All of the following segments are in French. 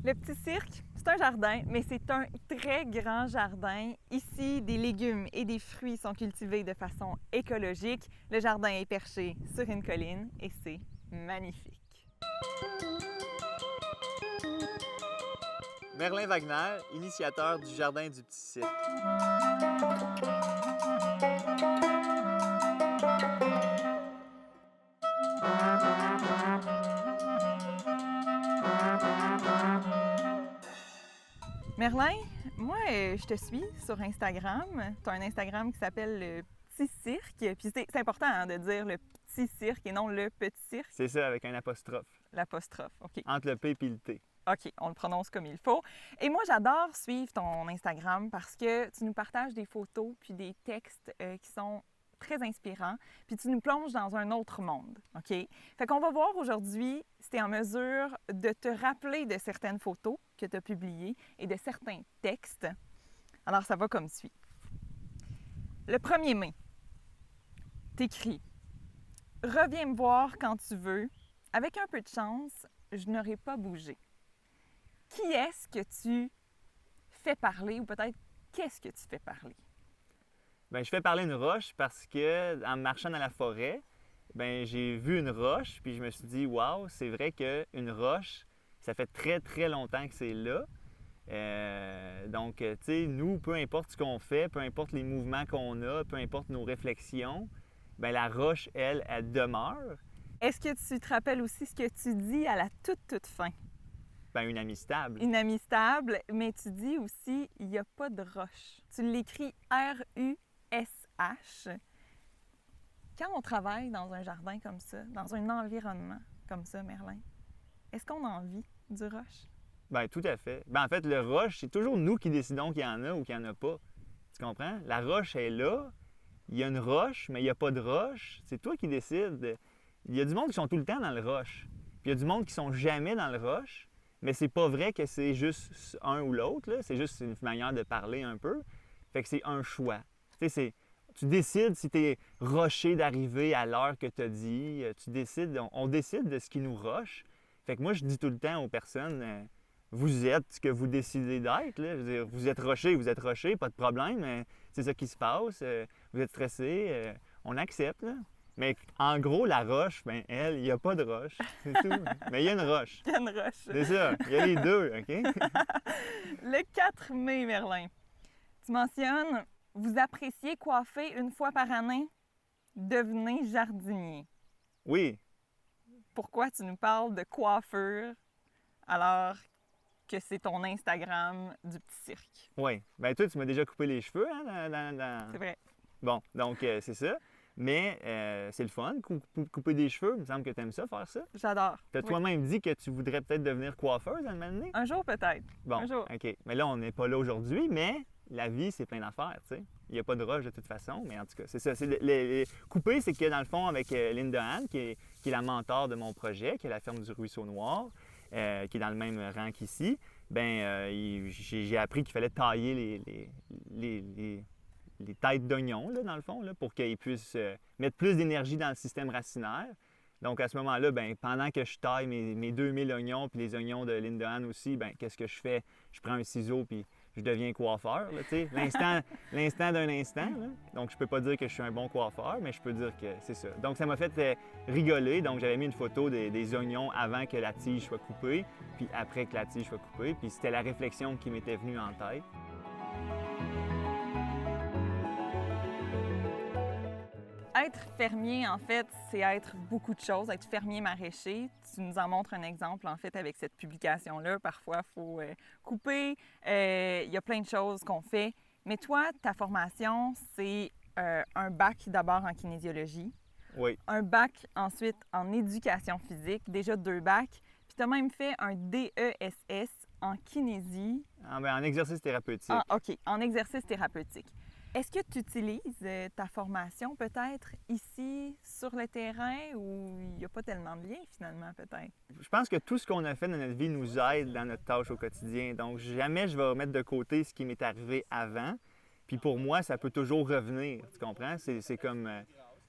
Le petit cirque, c'est un jardin, mais c'est un très grand jardin. Ici, des légumes et des fruits sont cultivés de façon écologique. Le jardin est perché sur une colline et c'est magnifique. Merlin Wagner, initiateur du Jardin du Petit Cirque. Merlin, moi, je te suis sur Instagram. Tu as un Instagram qui s'appelle le Petit Cirque. Puis c'est important hein, de dire le Petit Cirque et non le Petit Cirque. C'est ça, avec un apostrophe. L'apostrophe, OK. Entre le P et le T. OK, on le prononce comme il faut. Et moi, j'adore suivre ton Instagram parce que tu nous partages des photos puis des textes qui sont très inspirants, puis tu nous plonges dans un autre monde, OK? Fait qu'on va voir aujourd'hui si tu es en mesure de te rappeler de certaines photos que tu as publiées et de certains textes. Alors, ça va comme suit. Le 1er mai, t'écris « Reviens me voir quand tu veux. Avec un peu de chance, je n'aurai pas bougé. » Qui est-ce que tu fais parler ou peut-être qu'est-ce que tu fais parler? Bien, je fais parler une roche parce que en marchant dans la forêt, bien, j'ai vu une roche puis je me suis dit waouh, c'est vrai qu'une roche, ça fait très très longtemps que c'est là. Donc, tu sais, nous, peu importe ce qu'on fait, peu importe les mouvements qu'on a, peu importe nos réflexions, bien, la roche, elle demeure. Est-ce que tu te rappelles aussi ce que tu dis à la toute fin? Bien, une amie stable. Une amie stable, mais tu dis aussi il n'y a pas de roche. Tu l'écris R-U-S-H. Quand on travaille dans un jardin comme ça, dans un environnement comme ça, Merlin, est-ce qu'on a envie du roche? Bien, tout à fait. Bien, en fait, le roche, c'est toujours nous qui décidons qu'il y en a ou qu'il n'y en a pas. Tu comprends? La roche est là. Il y a une roche, mais il n'y a pas de roche. C'est toi qui décides. Il y a du monde qui sont tout le temps dans le roche. Puis il y a du monde qui sont jamais dans le roche. Mais c'est pas vrai que c'est juste un ou l'autre. Là. C'est juste une manière de parler un peu. Fait que c'est un choix. Tu sais, tu décides si tu es roché d'arriver à l'heure que tu as dit. Tu décides, on décide de ce qui nous roche. Fait que moi, je dis tout le temps aux personnes, vous êtes ce que vous décidez d'être. Là. Je veux dire, vous êtes roché, pas de problème. C'est ça qui se passe. Vous êtes stressé, on accepte. Là. Mais en gros, la roche, ben elle, il n'y a pas de roche. C'est tout. Mais il y a une roche. Il y a une roche. C'est ça. Il y a les deux, OK? Le 4 mai, Merlin, tu mentionnes « Vous appréciez coiffer une fois par année? Devenez jardinier. » Oui. Pourquoi tu nous parles de coiffure alors que c'est ton Instagram du Petit Cirque? Oui. Ben toi, tu m'as déjà coupé les cheveux, hein, C'est vrai. Bon, donc c'est ça. Mais c'est le fun, couper des cheveux. Il me semble que tu aimes ça, faire ça. J'adore. Tu as toi-même dit que tu voudrais peut-être devenir coiffeuse à un moment donné? Un jour peut-être. Bon, un jour. OK. Mais là, on n'est pas là aujourd'hui, mais la vie, c'est plein d'affaires, tu sais. Il n'y a pas de roche de toute façon, mais en tout cas, c'est ça. Couper, c'est que dans le fond, avec Linda Anne, qui est la mentor de mon projet, qui est la ferme du Ruisseau Noir, qui est dans le même rang qu'ici, bien, j'ai appris qu'il fallait tailler les têtes d'oignons, là, dans le fond, là, pour qu'ils puissent mettre plus d'énergie dans le système racinaire. Donc, à ce moment-là, bien, pendant que je taille mes 2000 oignons puis les oignons de Linda Anne aussi, bien, qu'est-ce que je fais? Je prends un ciseau puis je deviens coiffeur, là, tu sais. L'instant d'un instant, là. Donc, je peux pas dire que je suis un bon coiffeur, mais je peux dire que c'est ça. Donc, ça m'a fait rigoler. Donc, j'avais mis une photo des oignons avant que la tige soit coupée, puis après que la tige soit coupée. Puis c'était la réflexion qui m'était venue en tête. Être fermier, en fait, c'est être beaucoup de choses. Être fermier maraîcher, tu nous en montres un exemple, en fait, avec cette publication-là. Parfois, il faut couper. Il y a plein de choses qu'on fait. Mais toi, ta formation, c'est un bac d'abord en kinésiologie. Oui. Un bac ensuite en éducation physique, déjà 2 bacs. Puis tu as même fait un DESS en kinésie. En exercice thérapeutique. Ah, OK, en exercice thérapeutique. Est-ce que tu utilises ta formation peut-être ici sur le terrain ou il n'y a pas tellement de lien finalement peut-être? Je pense que tout ce qu'on a fait dans notre vie nous aide dans notre tâche au quotidien. Donc jamais je vais mettre de côté ce qui m'est arrivé avant. Puis pour moi, ça peut toujours revenir. Tu comprends? C'est comme...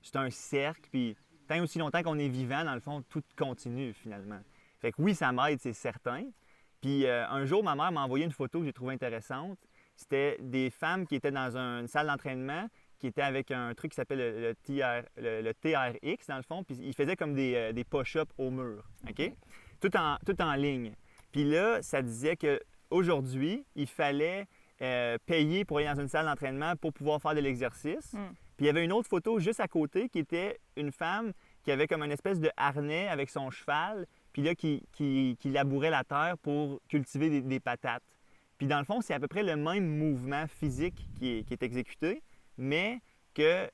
c'est un cercle. Puis tant aussi longtemps qu'on est vivant, dans le fond, tout continue finalement. Fait que oui, ça m'aide, c'est certain. Puis un jour, ma mère m'a envoyé une photo que j'ai trouvée intéressante. C'était des femmes qui étaient dans une salle d'entraînement, qui étaient avec un truc qui s'appelle le TRX, dans le fond. Puis ils faisaient comme des push-ups au mur, OK? Tout en ligne. Puis là, ça disait qu'aujourd'hui, il fallait payer pour aller dans une salle d'entraînement pour pouvoir faire de l'exercice. Puis il y avait une autre photo juste à côté qui était une femme qui avait comme une espèce de harnais avec son cheval, puis là, qui labourait la terre pour cultiver des patates. Puis dans le fond, c'est à peu près le même mouvement physique qui est exécuté, mais que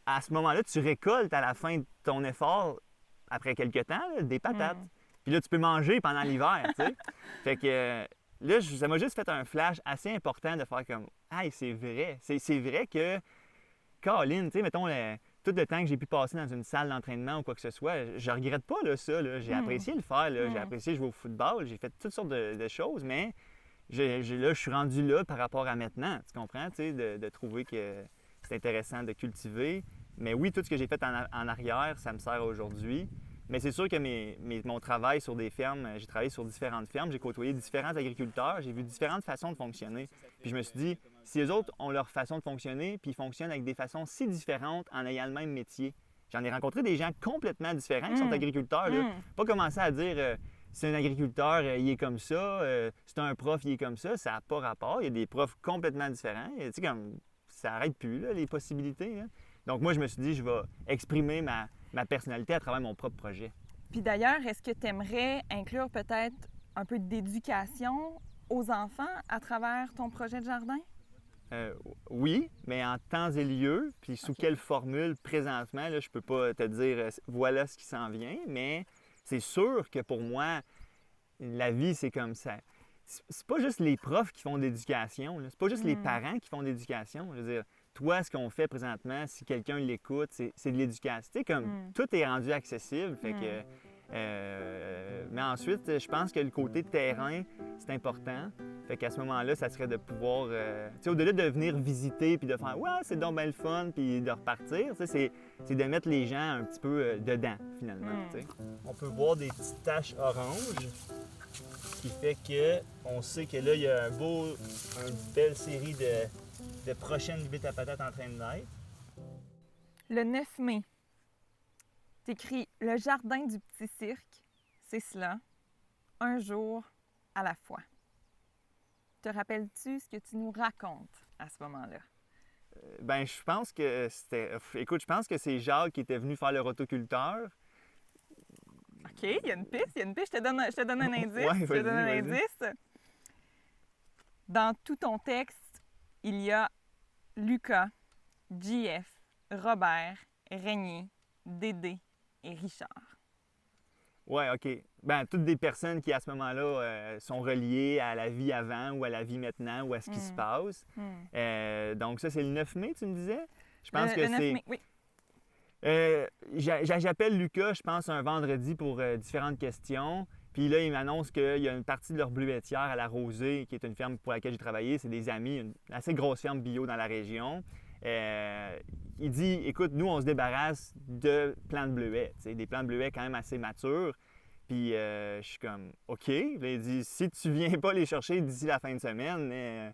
à ce moment-là, tu récoltes à la fin de ton effort, après quelques temps, là, des patates. Puis là, tu peux manger pendant l'hiver, tu sais. Fait que là, ça m'a juste fait un flash assez important de faire comme « Hey, c'est vrai! C'est vrai que, Caroline, tu sais, mettons, tout le temps que j'ai pu passer dans une salle d'entraînement ou quoi que ce soit, je regrette pas là, ça. Là. J'ai apprécié le faire. Là. J'ai apprécié jouer au football. J'ai fait toutes sortes de choses, mais là, je suis rendu là par rapport à maintenant. Tu comprends? Tu sais, de trouver que c'est intéressant de cultiver. Mais oui, tout ce que j'ai fait en arrière, ça me sert aujourd'hui. Mais c'est sûr que mon travail sur des fermes, j'ai travaillé sur différentes fermes, j'ai côtoyé différents agriculteurs, j'ai vu différentes façons de fonctionner. Puis je me suis dit, si les autres ont leur façon de fonctionner, puis ils fonctionnent avec des façons si différentes en ayant le même métier. J'en ai rencontré des gens complètement différents qui sont agriculteurs. Là. Pas commencer à dire, c'est un agriculteur, il est comme ça, c'est un prof, il est comme ça n'a pas rapport. Il y a des profs complètement différents. Tu sais, comme, ça n'arrête plus, là, les possibilités. Là. Donc moi, je me suis dit, je vais exprimer ma personnalité à travers mon propre projet. Puis d'ailleurs, est-ce que tu aimerais inclure peut-être un peu d'éducation aux enfants à travers ton projet de jardin? Oui, mais en temps et lieu, puis sous quelle formule présentement, là, je peux pas te dire voilà ce qui s'en vient, mais c'est sûr que pour moi, la vie, c'est comme ça. C'est pas juste les profs qui font de l'éducation, c'est pas juste les parents qui font de l'éducation. Je veux dire, toi, ce qu'on fait présentement, si quelqu'un l'écoute, c'est de l'éducation. Tu sais, comme tout est rendu accessible, fait que... mais ensuite, je pense que le côté terrain, c'est important. Fait qu'à ce moment-là, ça serait de pouvoir... tu sais, au-delà de venir visiter puis de faire « Ouais, c'est donc bien le fun » puis de repartir, tu sais, c'est de mettre les gens un petit peu dedans, finalement, tu sais. On peut voir des petites taches oranges, ce qui fait qu'on sait que là, il y a une belle série de prochaines bêtes à patates en train de naître. Le 9 mai, t'écris « Le jardin du petit cirque, c'est cela, un jour à la fois ». Te rappelles-tu ce que tu nous racontes à ce moment-là? Ben, je pense que c'était... Écoute, je pense que c'est Jacques qui était venu faire le rotoculteur. OK, il y a une piste. Je te donne un indice. Ouais, je te donne un indice. Dans tout ton texte, il y a Lucas, JF, Robert, Régnier, Dédé et Richard. Oui, OK. Ben toutes des personnes qui, à ce moment-là, sont reliées à la vie avant ou à la vie maintenant ou à ce qui se passe. Donc ça, c'est le 9 mai, tu me disais? Je pense que le 9 mai, oui. J'appelle Lucas, je pense, un vendredi pour différentes questions. Puis là, il m'annonce qu'il y a une partie de leur bleuetière à La Rosée, qui est une ferme pour laquelle j'ai travaillé. C'est des amis, une assez grosse ferme bio dans la région. Il dit, écoute, nous, on se débarrasse de plants de bleuets, des plants de bleuets quand même assez matures. Puis je suis comme, OK. Là, il dit, si tu viens pas les chercher d'ici la fin de semaine,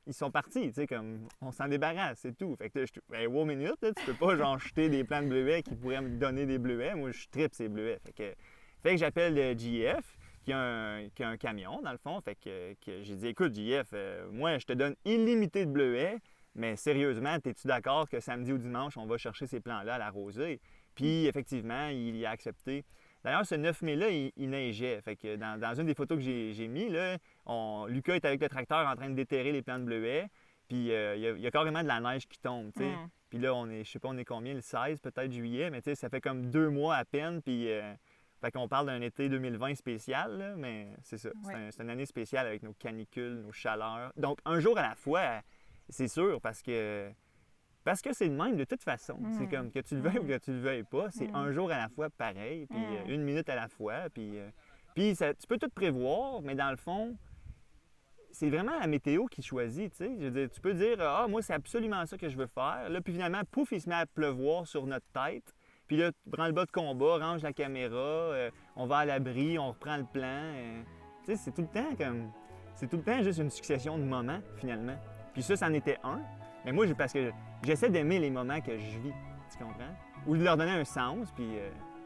ils sont partis, comme, on s'en débarrasse, c'est tout. Fait que là, je dis, wow, minute, là, tu peux pas, genre, jeter des plants de bleuets qui pourraient me donner des bleuets. Moi, je tripe ces bleuets. Fait que j'appelle le JF, qui a un camion, dans le fond. Fait que j'ai dit, écoute, JF, moi, je te donne illimité de bleuets. Mais sérieusement, es-tu d'accord que samedi ou dimanche, on va chercher ces plants-là à La Rosée? Puis, effectivement, il y a accepté. D'ailleurs, ce 9 mai-là, il neigeait. Fait que dans une des photos que j'ai mis, là, Lucas est avec le tracteur en train de déterrer les plants de bleuets. Puis, il y a carrément de la neige qui tombe, tu sais. Puis là, je sais pas, on est combien, le 16, peut-être juillet, mais tu sais, ça fait comme 2 mois à peine. Puis, fait qu'on parle d'un été 2020 spécial, là, mais c'est ça. Ouais. C'est une année spéciale avec nos canicules, nos chaleurs. Donc, un jour à la fois... C'est sûr, parce que c'est le même de toute façon. C'est comme que tu le veuilles ou que tu le veuilles pas, c'est un jour à la fois pareil, puis une minute à la fois. Puis tu peux tout prévoir, mais dans le fond, c'est vraiment la météo qui choisit. Je veux dire, tu peux dire « Ah, moi, c'est absolument ça que je veux faire. » Là, puis finalement, pouf, il se met à pleuvoir sur notre tête. Puis là, tu prends le bas de combat, range la caméra, on va à l'abri, on reprend le plan. Tu sais, c'est tout le temps comme... C'est tout le temps juste une succession de moments, finalement. Puis ça en était un. Mais moi, parce que j'essaie d'aimer les moments que je vis, tu comprends? Ou de leur donner un sens, puis...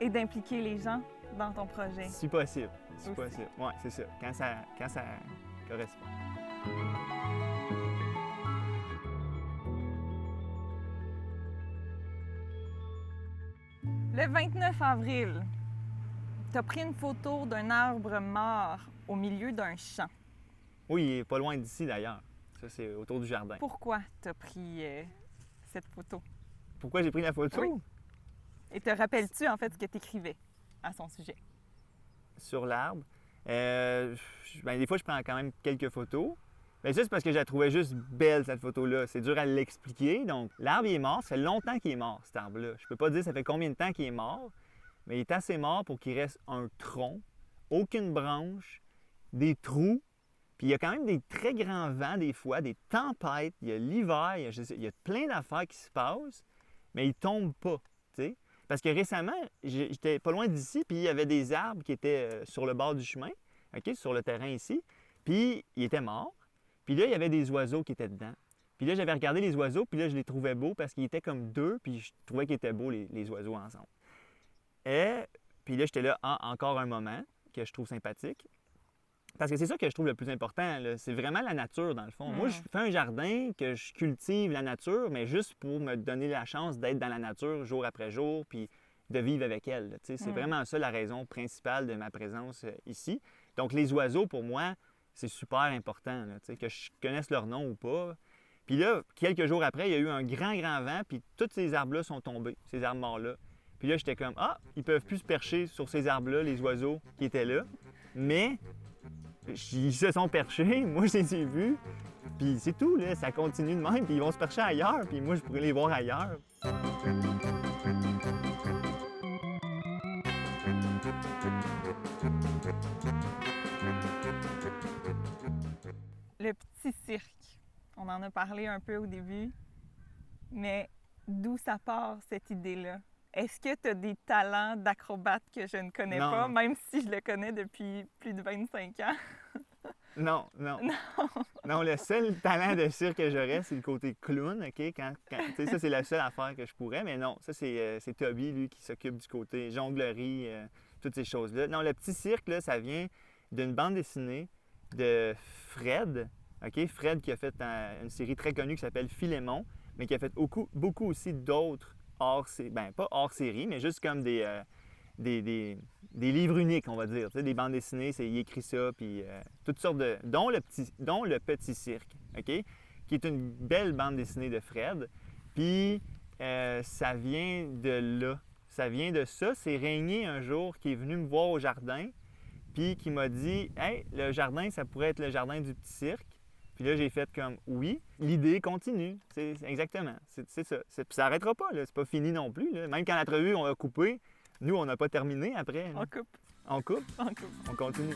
Et d'impliquer les gens dans ton projet. Si possible. Si Aussi. possible. Ouais, c'est ça. Quand ça correspond. Le 29 avril, tu as pris une photo d'un arbre mort au milieu d'un champ. Oui, il est pas loin d'ici, d'ailleurs. Ça, c'est autour du jardin. Pourquoi tu as pris cette photo? Pourquoi j'ai pris la photo? Oui. Et te rappelles-tu, en fait, ce que tu écrivais à son sujet? Sur l'arbre. Ben, des fois, je prends quand même quelques photos. Mais ça, c'est parce que je la trouvais juste belle, cette photo-là. C'est dur à l'expliquer. Donc, l'arbre, il est mort. Ça fait longtemps qu'il est mort, cet arbre-là. Je peux pas dire ça fait combien de temps qu'il est mort, mais il est assez mort pour qu'il reste un tronc, aucune branche, des trous. Puis il y a quand même des très grands vents, des fois, des tempêtes. Il y a l'hiver, il y a plein d'affaires qui se passent, mais il ne tombe pas, tu sais. Parce que récemment, j'étais pas loin d'ici, puis il y avait des arbres qui étaient sur le bord du chemin, OK, sur le terrain ici, puis ils étaient morts. Puis là, il y avait des oiseaux qui étaient dedans. Puis là, j'avais regardé les oiseaux, puis là, je les trouvais beaux parce qu'ils étaient comme deux, puis je trouvais qu'ils étaient beaux, les oiseaux ensemble. Et puis là, j'étais là, encore un moment que je trouve sympathique. Parce que c'est ça que je trouve le plus important, là. C'est vraiment la nature, dans le fond. Moi, je fais un jardin, que je cultive la nature, mais juste pour me donner la chance d'être dans la nature jour après jour, puis de vivre avec elle, là. C'est vraiment ça la raison principale de ma présence ici. Donc, les oiseaux, pour moi, c'est super important, là, que je connaisse leur nom ou pas. Puis là, quelques jours après, il y a eu un grand, grand vent, puis tous ces arbres-là sont tombés, ces arbres morts-là. Puis là, j'étais comme, ils peuvent plus se percher sur ces arbres-là, les oiseaux qui étaient là. Mais ils se sont perchés, moi je les ai vus, puis c'est tout, là, ça continue de même, puis ils vont se percher ailleurs, puis moi je pourrais les voir ailleurs. Le petit cirque, on en a parlé un peu au début, mais d'où ça part cette idée-là? Est-ce que tu as des talents d'acrobate que je ne connais pas, même si je le connais depuis plus de 25 ans? Non. Non, le seul talent de cirque que j'aurais, c'est le côté clown, OK? Ça, c'est la seule affaire que je pourrais, mais non, ça, c'est Toby, lui, qui s'occupe du côté jonglerie, toutes ces choses-là. Non, le petit cirque, là, ça vient d'une bande dessinée de Fred, OK? Fred qui a fait une série très connue qui s'appelle Philémon, mais qui a fait beaucoup aussi d'autres pas hors série, mais juste comme des livres uniques, on va dire. Tu sais, des bandes dessinées, il écrit ça, puis toutes sortes de... dont le Petit Cirque, OK? Qui est une belle bande dessinée de Fred. Puis ça vient de là. Ça vient de ça. C'est Régnier, un jour, qui est venu me voir au jardin, puis qui m'a dit « Hey, le jardin, ça pourrait être le jardin du Petit Cirque. » Puis là, j'ai fait comme « Oui, l'idée continue. » Exactement. C'est ça. Puis ça n'arrêtera pas, là. C'est pas fini non plus, là. Même quand l'entrevue, on a coupé, nous, on n'a pas terminé après. On coupe. On coupe? On coupe. On continue.